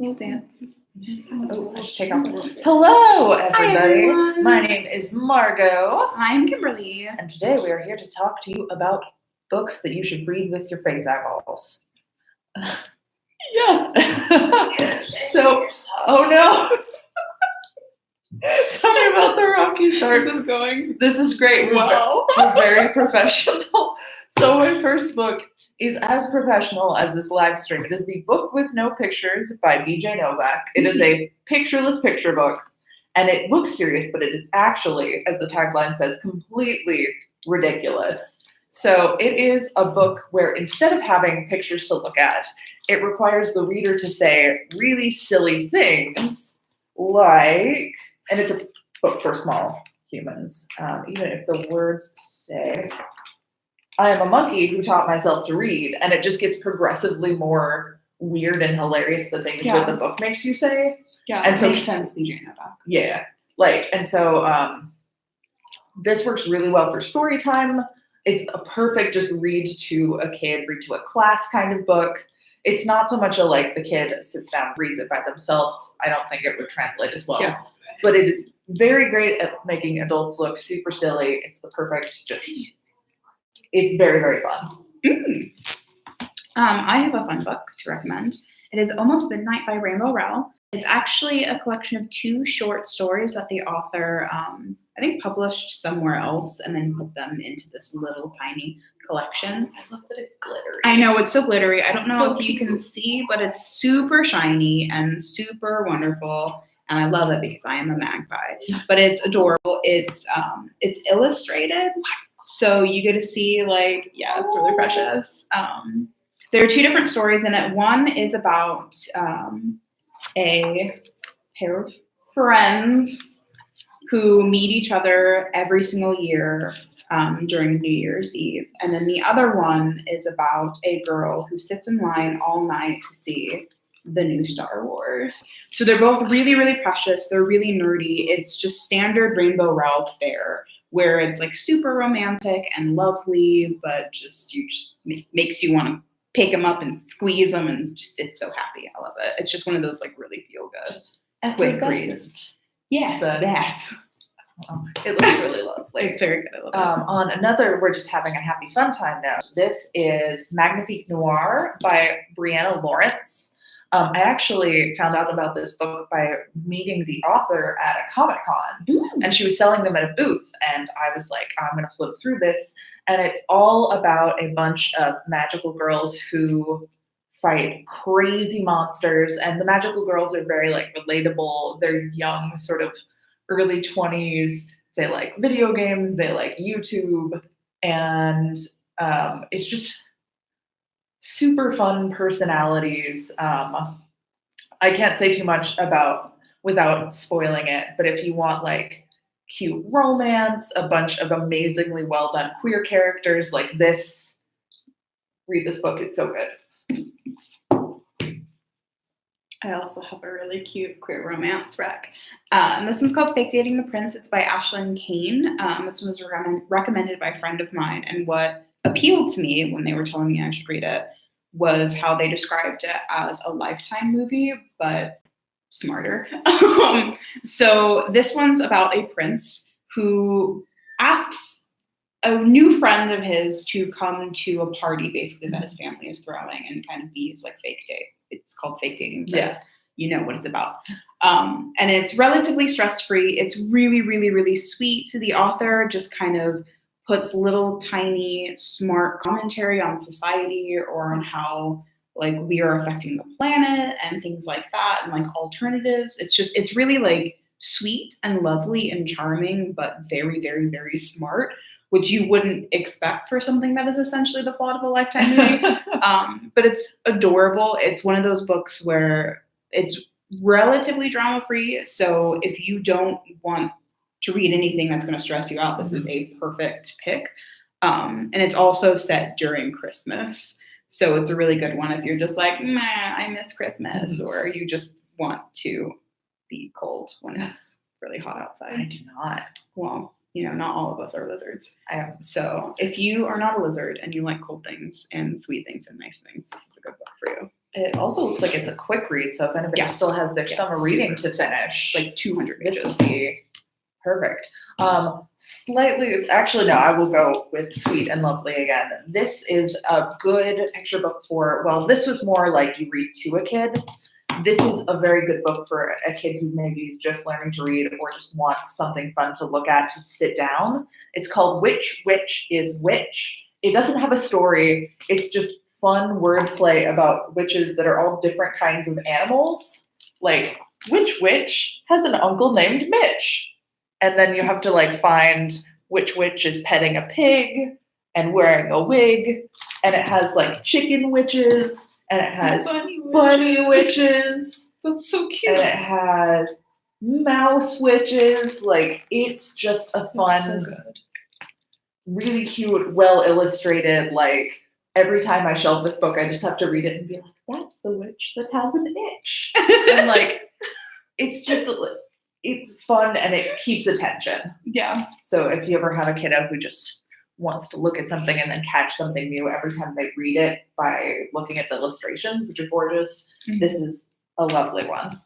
We'll dance. Oh, I should take off. Hello, everybody. everyone. My name is Margo. I'm Kimberly. And today we are here to talk to you about books that you should read with your face eyeballs. Yeah. So, oh no. Sorry about the rocky start. This is great. Wow. We're very professional. So my first book is as professional as this live stream. It is The Book with No Pictures by BJ Novak. It is a pictureless picture book, and it looks serious, but it is actually, as the tagline says, completely ridiculous. So it is a book where instead of having pictures to look at, it requires the reader to say really silly things like, and it's a book for small humans, even if the words say, I am a monkey who taught myself to read, and it just gets progressively more weird and hilarious, the things that the book makes you say. Yeah, and it so makes sense, BJ Novak. Yeah, this works really well for story time. It's a perfect just read to a kid, read to a class kind of book. It's not so much a like the kid sits down, reads it by themselves. I don't think it would translate as well. Yeah. But it is very great at making adults look super silly. It's the perfect, it's very, very fun. I have a fun book to recommend. It is Almost Midnight by Rainbow Rowell. It's actually a collection of 2 short stories that the author, I think, published somewhere else and then put them into this little tiny collection. I love that it's glittery. I know, it's so glittery. I don't know so if cute. you can see, but it's super shiny and super wonderful. And I love it because I am a magpie. But it's adorable. It's illustrated. So you get to see, it's really precious. There are 2 different stories in it. One is about a pair of friends who meet each other every single year during New Year's Eve. And then the other one is about a girl who sits in line all night to see the new Star Wars. So they're both really, really precious. They're really nerdy. It's just standard Rainbow Rowell fare, where it's like super romantic and lovely, but just makes you want to pick them up and squeeze them, and it's so happy. I love it. It's just one of those like really feel good, quick reads. Yes, that. It looks really lovely. It's very good. I love it. On another, we're just having a happy fun time now. This is Magnifique Noir by Brianna Lawrence. I actually found out about this book by meeting the author at a Comic-Con, and she was selling them at a booth, and I was like, I'm going to flip through this, and it's all about a bunch of magical girls who fight crazy monsters, and the magical girls are very relatable. They're young, sort of early 20s. They like video games, they like YouTube, and it's just super fun personalities. I can't say too much without spoiling it, but if you want cute romance, a bunch of amazingly well done queer characters like this, read this book. It's so good. I also have a really cute queer romance rec. This one's called Fake Dating the Prince. It's by Ashlyn Kane. This one was recommended by a friend of mine, and what appealed to me when they were telling me I should read it was how they described it as a Lifetime movie, but smarter. So this one's about a prince who asks a new friend of his to come to a party basically that his family is throwing and kind of be his fake date. It's called Fake Dating the Prince. You know what it's about. And it's relatively stress-free. It's really, really, really sweet. The author just kind of puts little tiny smart commentary on society or on how we are affecting the planet and things like that, and alternatives. It's really sweet and lovely and charming, but very, very, very smart, which you wouldn't expect for something that is essentially the plot of a Lifetime movie. But it's adorable. It's one of those books where it's relatively drama-free. So if you don't want to read anything that's going to stress you out, this is a perfect pick. And it's also set during Christmas. So it's a really good one if you're just like, meh, I miss Christmas, or you just want to be cold when it's really hot outside. I do not. Well, not all of us are lizards. So if you are not a lizard and you like cold things and sweet things and nice things, this is a good book for you. It also looks like it's a quick read, so if anybody still has their summer reading to finish, like 200 pages. This would be perfect. Actually, no, I will go with Sweet and Lovely again. This is a good extra book this was more like you read to a kid. This is a very good book for a kid who maybe is just learning to read or just wants something fun to look at to sit down. It's called Which Witch is Which. It doesn't have a story. It's just fun wordplay about witches that are all different kinds of animals. Like, which witch has an uncle named Mitch? And then you have to like find which witch is petting a pig and wearing a wig. And it has like chicken witches and it has bunny witches. That's so cute. And it has mouse witches. Like, it's just a fun, really cute, well illustrated, like, every time I shelve this book, I just have to read it and be like, that's the witch that has an itch. And like, it's fun and it keeps attention. Yeah. So if you ever have a kiddo who just wants to look at something and then catch something new every time they read it by looking at the illustrations, which are gorgeous, this is a lovely one.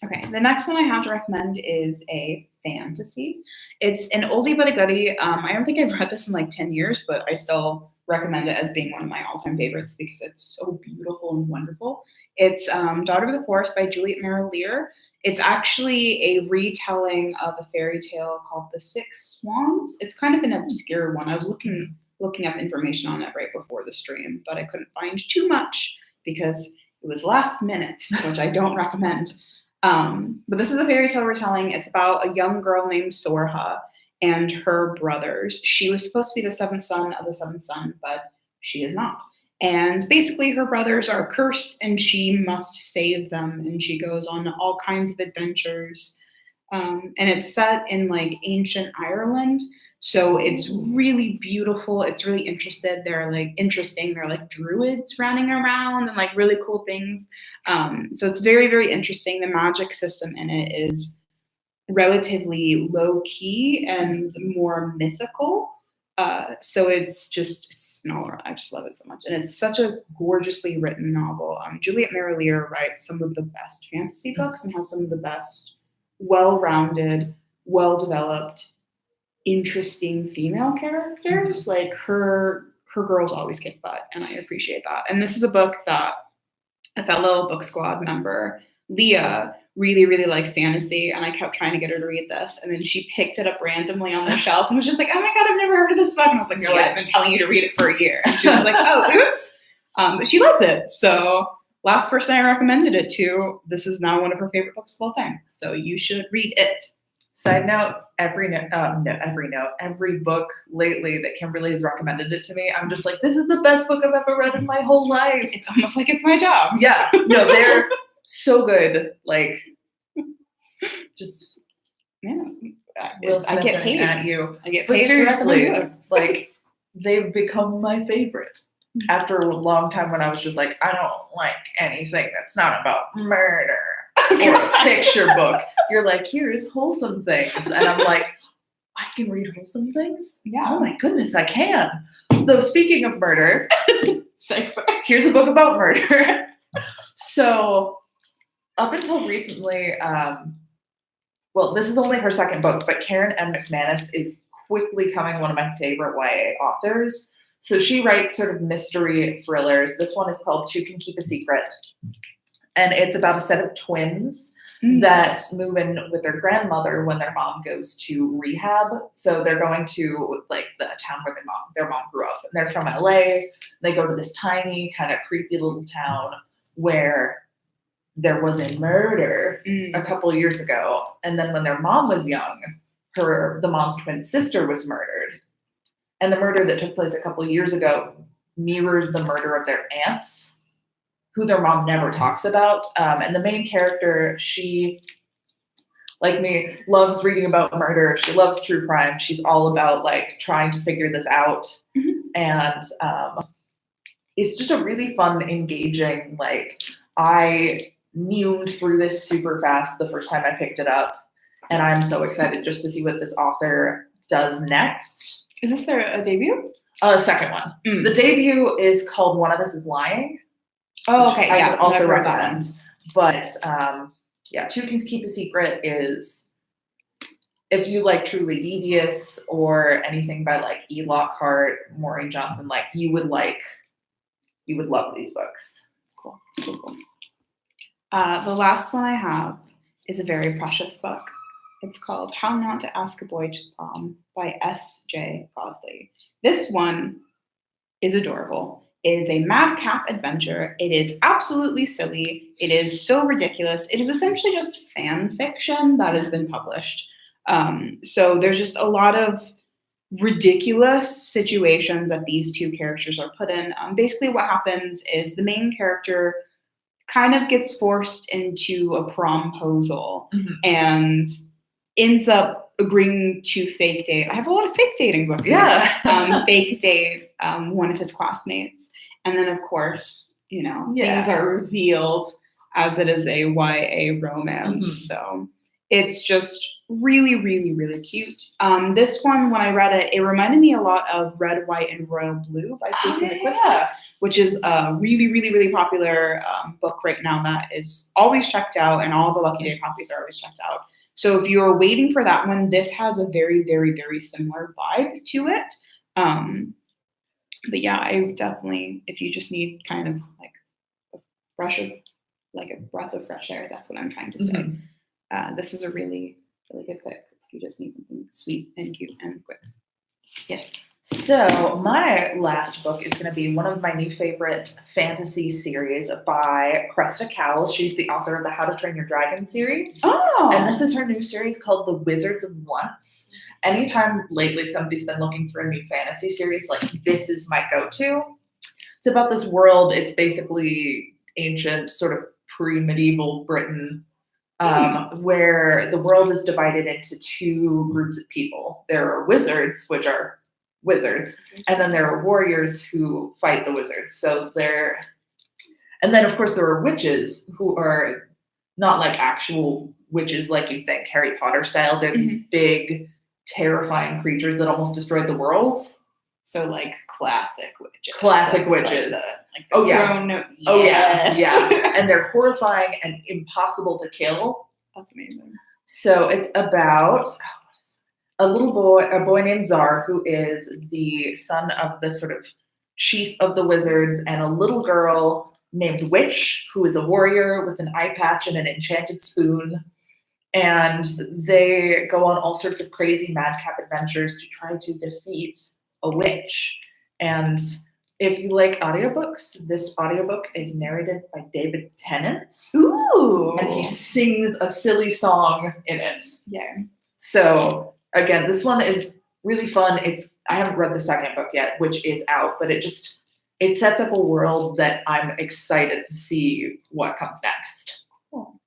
Okay, the next one I have to recommend is a fantasy. It's an oldie but a goodie. I don't think I've read this in like 10 years, but I still recommend it as being one of my all-time favorites because it's so beautiful and wonderful. It's Daughter of the Forest by Juliet Mary Lear. It's actually a retelling of a fairy tale called The Six Swans. It's kind of an obscure one. I was looking up information on it right before the stream, but I couldn't find too much because it was last minute, which I don't recommend. But this is a fairy tale retelling. It's about a young girl named Sorha and her brothers. She was supposed to be the seventh son of the seventh son, but she is not. And basically her brothers are cursed and she must save them. And she goes on all kinds of adventures. And it's set in like ancient Ireland. So it's really beautiful. It's really interesting. They're like druids running around and like really cool things. So it's very, very interesting. The magic system in it is relatively low key and more mythical. So it's no, I just love it so much. And it's such a gorgeously written novel. Juliet Mary Lear writes some of the best fantasy books and has some of the best well-rounded, well-developed, interesting female characters. Like her girls always kick butt, and I appreciate that. And this is a book that a fellow book squad member, Leah, really, really likes fantasy, and I kept trying to get her to read this, and then she picked it up randomly on the shelf and was just like, oh my god, I've never heard of this book. And I was like, really? I've been telling you to read it for a year. And she was like, oh, oops. But she loves it. So last person I recommended it to, this is now one of her favorite books of all time. So you should read it. Side note, every book lately that Kimberly has recommended it to me, I'm just like, this is the best book I've ever read in my whole life. It's almost like it's my job. Yeah. No, they're so good. Like, just I get paid at you. I get But paid. seriously, it's like they've become my favorite. After a long time when I was just like, I don't like anything that's not about murder or a picture book. You're like, here's wholesome things. And I'm like, I can read wholesome things? Yeah. Oh my goodness, I can. Though speaking of murder, here's a book about murder. So up until recently, this is only her second book, but Karen M. McManus is quickly becoming one of my favorite YA authors. So she writes sort of mystery thrillers. This one is called Two Can Keep a Secret. And it's about a set of twins that move in with their grandmother when their mom goes to rehab. So they're going to like the town where their mom grew up. And they're from LA. They go to this tiny, kind of creepy little town where there was a murder a couple of years ago. And then when their mom was young, the mom's twin sister was murdered. And the murder that took place a couple of years ago mirrors the murder of their aunts, who their mom never talks about. And the main character, she, like me, loves reading about murder. She loves true crime. She's all about like trying to figure this out. And it's just a really fun, engaging, like, I newned through this super fast the first time I picked it up. And I'm so excited just to see what this author does next. Is this a debut? Second one. The debut is called One of Us is Lying. Oh, which okay. I Yeah. would also I've read that recommend. But yeah, Two Kings Keep a Secret is, if you like Truly Devious or anything by like E. Lockhart, Maureen Johnson, like you would love these books. Cool. The last one I have is a very precious book. It's called How Not to Ask a Boy to Prom by S.J. Gosley. This one is adorable. It is a madcap adventure. It is absolutely silly. It is so ridiculous. It is essentially just fan fiction that has been published. So there's just a lot of ridiculous situations that these two characters are put in. Basically, what happens is the main character kind of gets forced into a promposal and ends up agreeing to fake date. I have a lot of fake dating books. Yeah. Fake date one of his classmates. And then, of course, things are revealed as it is a YA romance. So it's just really, really, really cute. This one, when I read it, it reminded me a lot of Red, White, and Royal Blue by Casey McQuiston, which is a really, really, really popular book right now that is always checked out, and all the Lucky Day copies are always checked out. So if you're waiting for that one, this has a very, very, very similar vibe to it. But yeah, I definitely, if you just need kind of like a breath of fresh air, that's what I'm trying to say. This is a really, really good pick if you just need something sweet and cute and quick. Yes. So my last book is going to be one of my new favorite fantasy series by Cresta Cowell. She's the author of the How to Train Your Dragon series. Oh. And this is her new series called The Wizards of Once. Anytime lately somebody's been looking for a new fantasy series, like this is my go-to. It's about this world. It's basically ancient, sort of pre-medieval Britain, where the world is divided into two groups of people. There are wizards, which are wizards, and then there are warriors who fight the wizards. And then of course there are witches who are not like actual witches like you'd think, Harry Potter style. They're these big, terrifying creatures that almost destroyed the world. So like classic witches. Classic witches. Like the crone. Yeah. And they're horrifying and impossible to kill. That's amazing. So it's about a boy named Czar, who is the son of the sort of chief of the wizards, and a little girl named Witch, who is a warrior with an eye patch and an enchanted spoon. And they go on all sorts of crazy madcap adventures to try to defeat a witch. And if you like audiobooks, this audiobook is narrated by David Tennant. Ooh. And he sings a silly song in it. Yeah. So again, this one is really fun. I haven't read the second book yet, which is out, but it sets up a world that I'm excited to see what comes next. Cool.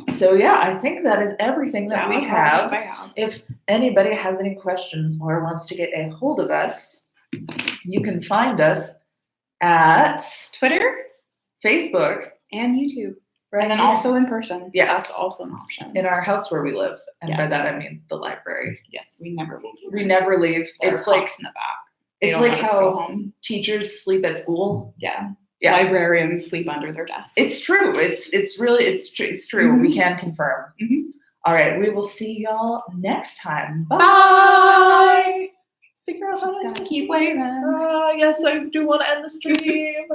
So yeah, I think that is everything that we have. I have. If anybody has any questions or wants to get a hold of us, you can find us at Twitter, Facebook, and YouTube. Right. And then also in person. Yes. That's also an option. In our house where we live. And by Yes. that I mean the library. Yes, we never leave. We never leave. It's like in the back. It's like how teachers sleep at school. Yeah. Yeah. Librarians sleep under their desks. It's true. It's true. We can confirm. All right. We will see y'all next time. Bye. Figure out how to keep waving. Yes, I do want to end the stream.